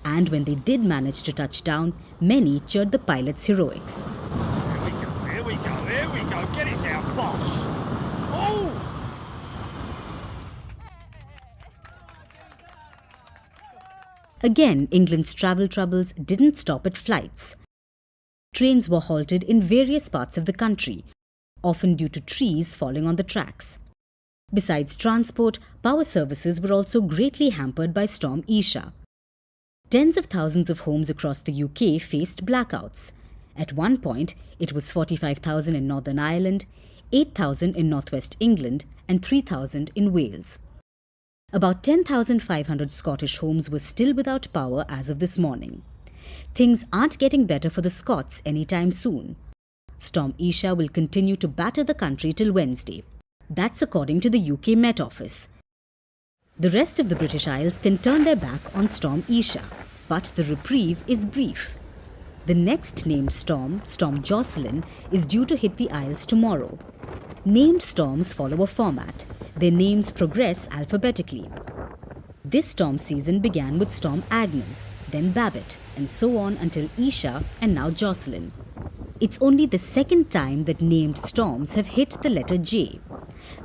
And when they did manage to touch down, many cheered the pilots' heroics. Here we go, get it down, boss! Oh! Again, England's travel troubles didn't stop at flights. Trains were halted in various parts of the country, often due to trees falling on the tracks. Besides transport, power services were also greatly hampered by Storm Isha. Tens of thousands of homes across the UK faced blackouts. At one point, it was 45,000 in Northern Ireland, 8,000 in northwest England, and 3,000 in Wales. About 10,500 Scottish homes were still without power as of this morning. Things aren't getting better for the Scots anytime soon. Storm Isha will continue to batter the country till Wednesday. That's according to the UK Met Office. The rest of the British Isles can turn their back on Storm Isha, but the reprieve is brief. The next named storm, Storm Jocelyn, is due to hit the Isles tomorrow. Named storms follow a format. Their names progress alphabetically. This storm season began with Storm Agnes, then Babbitt, and so on until Isha and now Jocelyn. It's only the second time that named storms have hit the letter J.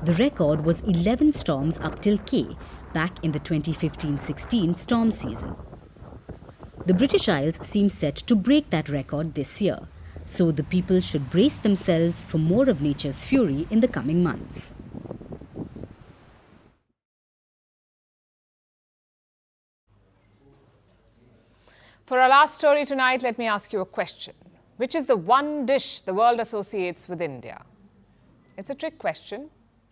The record was 11 storms up till K, back in the 2015-16 storm season. The British Isles seem set to break that record this year, so the people should brace themselves for more of nature's fury in the coming months. For our last story tonight, let me ask you a question. Which is the one dish the world associates with India? It's a trick question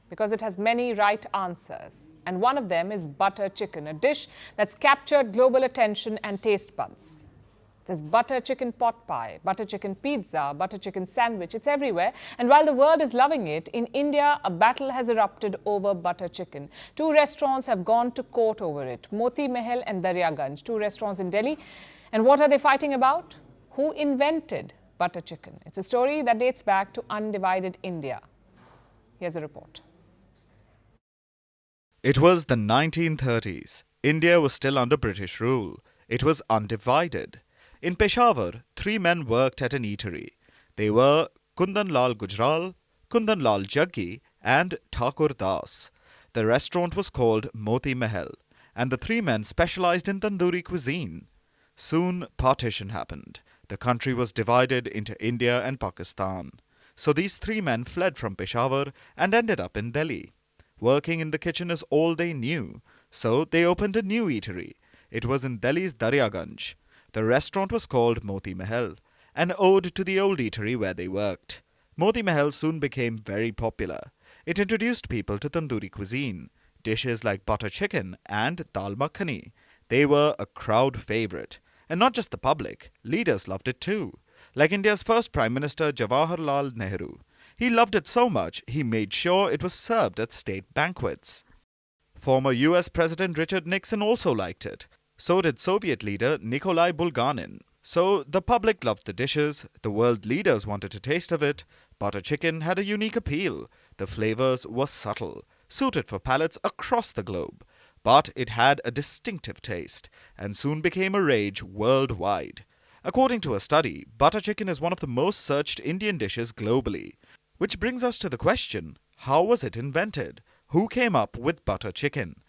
because it has many right answers. And one of them is butter chicken, a dish that's captured global attention and taste buds. There's butter chicken pot pie, butter chicken pizza, butter chicken sandwich. It's everywhere. And while the world is loving it, in India, a battle has erupted over butter chicken. Two restaurants have gone to court over it, Moti Mahal and Daryaganj, two restaurants in Delhi. And what are they fighting about? Who invented butter chicken? It's a story that dates back to undivided India. Here's a report. It was the 1930s. India was still under British rule. It was undivided. In Peshawar, three men worked at an eatery. They were Kundan Lal Gujral, Kundan Lal Jaggi, and Thakur Das. The restaurant was called Moti Mahal, and the three men specialized in tandoori cuisine. Soon, partition happened. The country was divided into India and Pakistan. So these three men fled from Peshawar and ended up in Delhi. Working in the kitchen is all they knew. So they opened a new eatery. It was in Delhi's Daryaganj. The restaurant was called Moti Mahal, an ode to the old eatery where they worked. Moti Mahal soon became very popular. It introduced people to tandoori cuisine, dishes like butter chicken and dal makhani. They were a crowd favorite. And not just the public, leaders loved it too. Like India's first Prime Minister Jawaharlal Nehru. He loved it so much, he made sure it was served at state banquets. Former US President Richard Nixon also liked it. So did Soviet leader Nikolai Bulganin. So the public loved the dishes, the world leaders wanted a taste of it. Butter chicken had a unique appeal. The flavors were subtle, suited for palates across the globe. But it had a distinctive taste, and soon became a rage worldwide. According to a study, butter chicken is one of the most searched Indian dishes globally. Which brings us to the question, how was it invented? Who came up with butter chicken?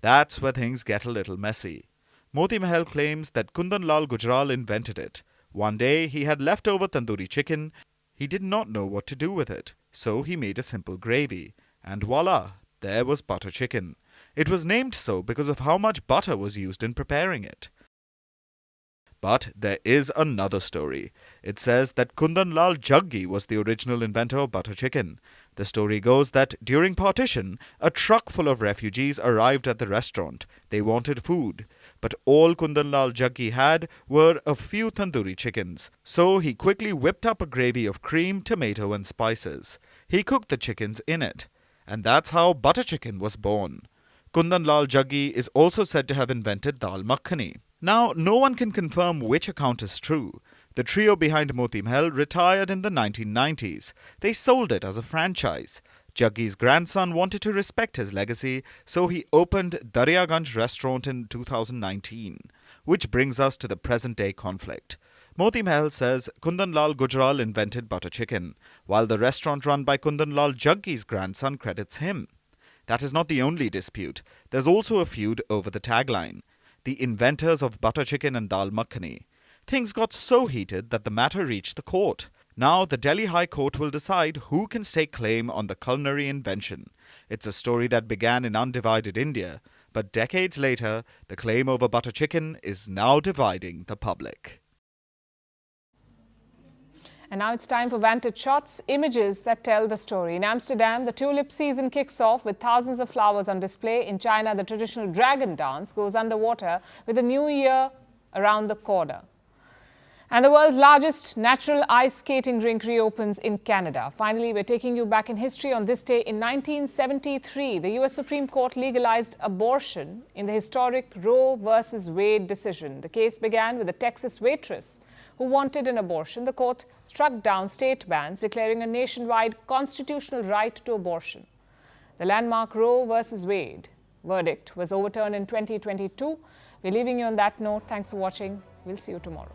That's where things get a little messy. Moti Mahal claims that Kundan Lal Gujral invented it. One day he had leftover tandoori chicken. He did not know what to do with it, so he made a simple gravy. And voila, there was butter chicken. It was named so because of how much butter was used in preparing it. But there is another story. It says that Kundan Lal Jaggi was the original inventor of butter chicken. The story goes that during partition, a truck full of refugees arrived at the restaurant. They wanted food. But all Kundan Lal Jaggi had were a few tandoori chickens. So he quickly whipped up a gravy of cream, tomato and spices. He cooked the chickens in it. And that's how butter chicken was born. Kundan Lal Jaggi is also said to have invented dal makhani. Now, no one can confirm which account is true. The trio behind Moti Mahal retired in the 1990s. They sold it as a franchise. Jaggi's grandson wanted to respect his legacy, so he opened Daryaganj restaurant in 2019. Which brings us to the present-day conflict. Moti Mahal says Kundan Lal Gujral invented butter chicken, while the restaurant run by Kundan Lal Jaggi's grandson credits him. That is not the only dispute. There's also a feud over the tagline. The inventors of butter chicken and dal makhani. Things got so heated that the matter reached the court. Now the Delhi High Court will decide who can stake claim on the culinary invention. It's a story that began in undivided India, but decades later, the claim over butter chicken is now dividing the public. And now it's time for Vantage Shots, images that tell the story. In Amsterdam, the tulip season kicks off with thousands of flowers on display. In China, the traditional dragon dance goes underwater with the new year around the corner. And the world's largest natural ice skating rink reopens in Canada. Finally, we're taking you back in history. On this day in 1973, the US Supreme Court legalized abortion in the historic Roe versus Wade decision. The case began with a Texas waitress who wanted an abortion. The court struck down state bans, declaring a nationwide constitutional right to abortion. The landmark Roe versus Wade verdict was overturned in 2022. We're leaving you on that note. Thanks for watching. We'll see you tomorrow.